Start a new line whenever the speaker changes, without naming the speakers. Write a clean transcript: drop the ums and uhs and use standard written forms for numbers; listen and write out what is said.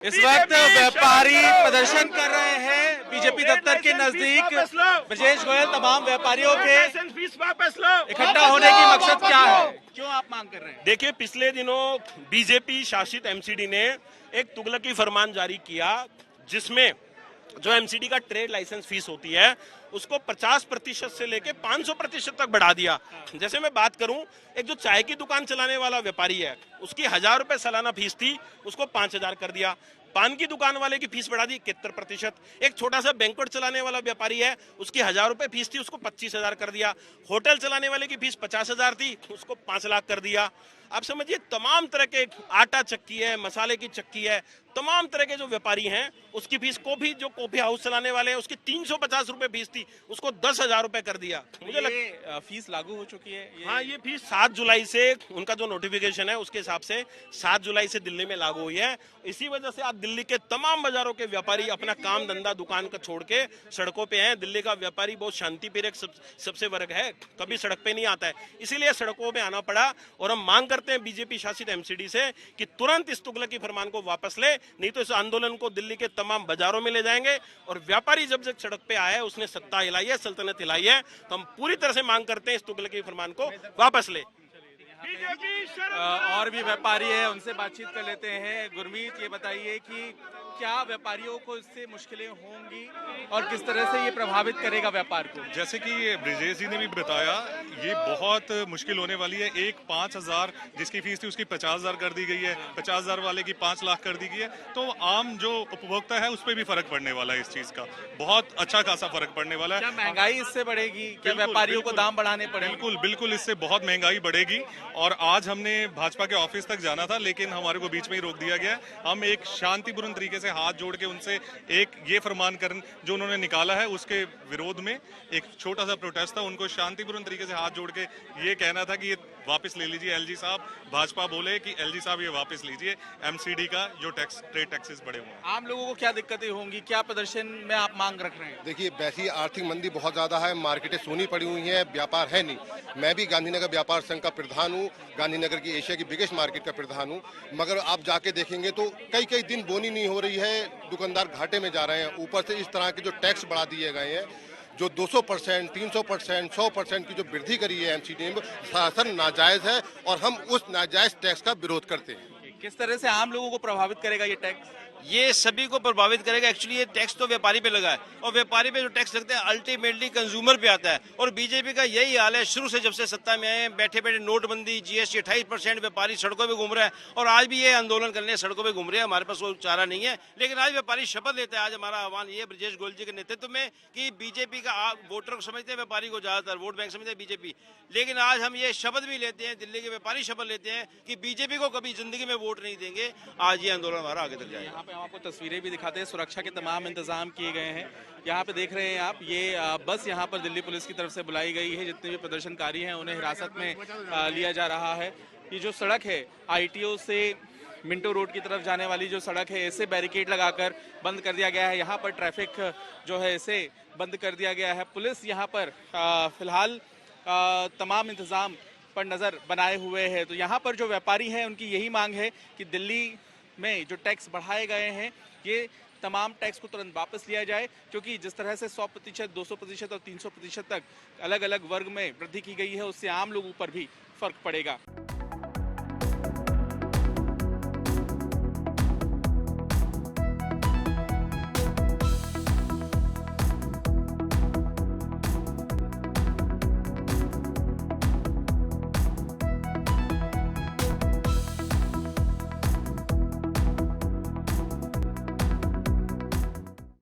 इस वक्त व्यापारी प्रदर्शन कर रहे हैं बीजेपी दफ्तर के नजदीक। ब्रजेश गोयल तमाम व्यापारियों के
फीस वापस लो।
इकट्ठा होने की मकसद क्या है, क्यों आप मांग कर रहे हैं?
देखिए, पिछले दिनों बीजेपी शासित एमसीडी ने एक तुगलकी फरमान जारी किया जिसमें जो एमसीडी का ट्रेड लाइसेंस फीस होती है उसको 50% से लेके 500% तक बढ़ा दिया। जैसे मैं बात करूं, एक जो चाय की दुकान चलाने वाला व्यापारी है उसकी 1000 रुपए सालाना फीस थी, उसको 5000 कर दिया। पान की दुकान वाले की फीस बढ़ा दी 71%। एक छोटा सा बैंक्वेट चलाने वाला व्यापारी है, उसकी 1000 रुपए फीस थी, उसको 25,000 कर दिया। होटल चलाने वाले की फीस 50,000 थी, उसको 5 लाख कर दिया। आप समझिए, तमाम तरह के आटा चक्की है, मसाले की चक्की है, तमाम तरह के जो व्यापारी हैं उसकी फीस को भी, जो कॉफी हाउस चलाने वाले हैं उसकी 350 रुपए फीस थी, उसको 10,000 रुपए कर दिया। मुझे लगता
फीस लागू हो चुकी है
हाँ, ये फीस 7 जुलाई से उनका जो नोटिफिकेशन है उसके हिसाब से 7 जुलाई से दिल्ली में लागू हुई है। इसी वजह से आज दिल्ली के तमाम बाजारों के व्यापारी अपना काम धंधा दुकान का छोड़ के सड़कों पे हैं। दिल्ली का व्यापारी बहुत शांति प्रिय सबसे वर्ग है, कभी सड़क पे नहीं आता है, इसीलिए सड़कों पे आना पड़ा। और हम मांग करते हैं बीजेपी शासित एमसीडी से कि तुरंत इस तुगलकी फरमान को वापस ले, नहीं तो इस आंदोलन को दिल्ली के तमाम बाजारों में ले जाएंगे। और व्यापारी जब से सड़क पे आया है उसने सत्ता हिलाई है, सल्तनत हिलाई है, तो हम पूरी तरह से मांग करते हैं इस तुगलकी फरमान को वापस ले।
और भी व्यापारी है, उनसे बातचीत कर लेते हैं। गुरमीत, ये बताइए कि क्या व्यापारियों को इससे मुश्किलें होंगी और किस तरह से ये प्रभावित करेगा व्यापार को?
जैसे कि ब्रजेश जी ने भी बताया, ये बहुत मुश्किल होने वाली है। एक 5,000 जिसकी फीस थी उसकी 50,000 कर दी गई है, 50,000 वाले की 5 लाख कर दी गई है। तो आम जो उपभोक्ता है उस पर भी फर्क पड़ने वाला है, इस चीज का बहुत अच्छा खासा फर्क पड़ने वाला है।
क्या महंगाई इससे बढ़ेगी? क्या व्यापारियों को दाम बढ़ाने पड़ेंगे?
बिल्कुल बिल्कुल, इससे बहुत महंगाई बढ़ेगी। और आज हमने भाजपा के ऑफिस तक जाना था, लेकिन हमारे को बीच में ही रोक दिया गया। हम एक शांतिपूर्ण तरीके से हाथ जोड़ के उनसे एक ये फरमान जो उन्होंने निकाला है उसके विरोध में एक छोटा सा प्रोटेस्ट था, उनको शांतिपूर्ण तरीके से हाथ जोड़ के ये कहना था कि ये वापस ले लीजिए एलजी साहब। भाजपा बोले कि एलजी साहब ये वापस लीजिए एमसीडी का जो ट्रेड टैक्सेस बढ़े हुए हैं।
आम लोगों को क्या दिक्कतें होंगी, क्या प्रदर्शन में आप मांग रख रहे हैं?
देखिए, वैसी आर्थिक मंदी बहुत ज्यादा है, मार्केटें सोनी पड़ी हुई हैं, व्यापार है नहीं। मैं भी गांधीनगर व्यापार संघ का प्रधान हूँ, गांधीनगर की एशिया की बिगेस्ट मार्केट का प्रधान हूँ। मगर आप जाके देखेंगे तो कई दिन बोनी नहीं हो रही है, दुकानदार घाटे में जा रहे हैं। ऊपर से इस तरह के जो टैक्स बढ़ा दिए गए हैं, जो 200%, 300%, 100% की जो वृद्धि करी है एमसीडी में, सरासर नाजायज है और हम उस नाजायज टैक्स का विरोध करते हैं।
किस तरह से आम लोगों को प्रभावित करेगा ये टैक्स?
ये सभी को प्रभावित करेगा। एक्चुअली ये टैक्स तो व्यापारी पे लगा है और व्यापारी पे जो टैक्स लगता है अल्टीमेटली कंज्यूमर पे आता है। और बीजेपी का यही हाल है, शुरू से जब से सत्ता में आए, बैठे बैठे नोटबंदी, जीएसटी, 28% व्यापारी सड़कों पे घूम रहा है और आज भी ये आंदोलन करने सड़कों पे घूम रहे हैं। हमारे पास कोई चारा नहीं है, लेकिन आज व्यापारी शपथ लेते हैं। आज हमारा आह्वान ये ब्रजेश गोयल जी के नेतृत्व में कि बीजेपी का वोटर को समझते हैं, व्यापारी को ज्यादातर वोट बैंक समझते हैं बीजेपी, लेकिन आज हम ये शपथ भी लेते हैं, दिल्ली के व्यापारी शपथ लेते हैं कि बीजेपी को कभी जिंदगी में वोट नहीं देंगे। आज ये आंदोलन हमारा आगे तक जाएगा।
यहाँ पे हम आपको तस्वीरें भी दिखाते हैं, सुरक्षा के तमाम इंतजाम किए गए हैं। यहाँ पे देख रहे हैं आप, ये बस यहाँ पर दिल्ली पुलिस की तरफ से बुलाई गई है। जितने भी प्रदर्शनकारी हैं उन्हें हिरासत में लिया जा रहा है। ये जो सड़क है आईटीओ से मिंटो रोड की तरफ जाने वाली जो सड़क है, इसे बैरिकेड लगाकर बंद कर दिया गया है। यहाँ पर ट्रैफिक जो है इसे बंद कर दिया गया है। पुलिस यहाँ पर फिलहाल तमाम इंतजाम पर नजर बनाए हुए है। तो यहाँ पर जो व्यापारी हैं उनकी यही मांग है कि दिल्ली में जो टैक्स बढ़ाए गए हैं ये तमाम टैक्स को तुरंत वापस लिया जाए, क्योंकि जिस तरह से 100%, 200% और 300% तक अलग अलग वर्ग में वृद्धि की गई है उससे आम लोगों पर भी फर्क पड़ेगा।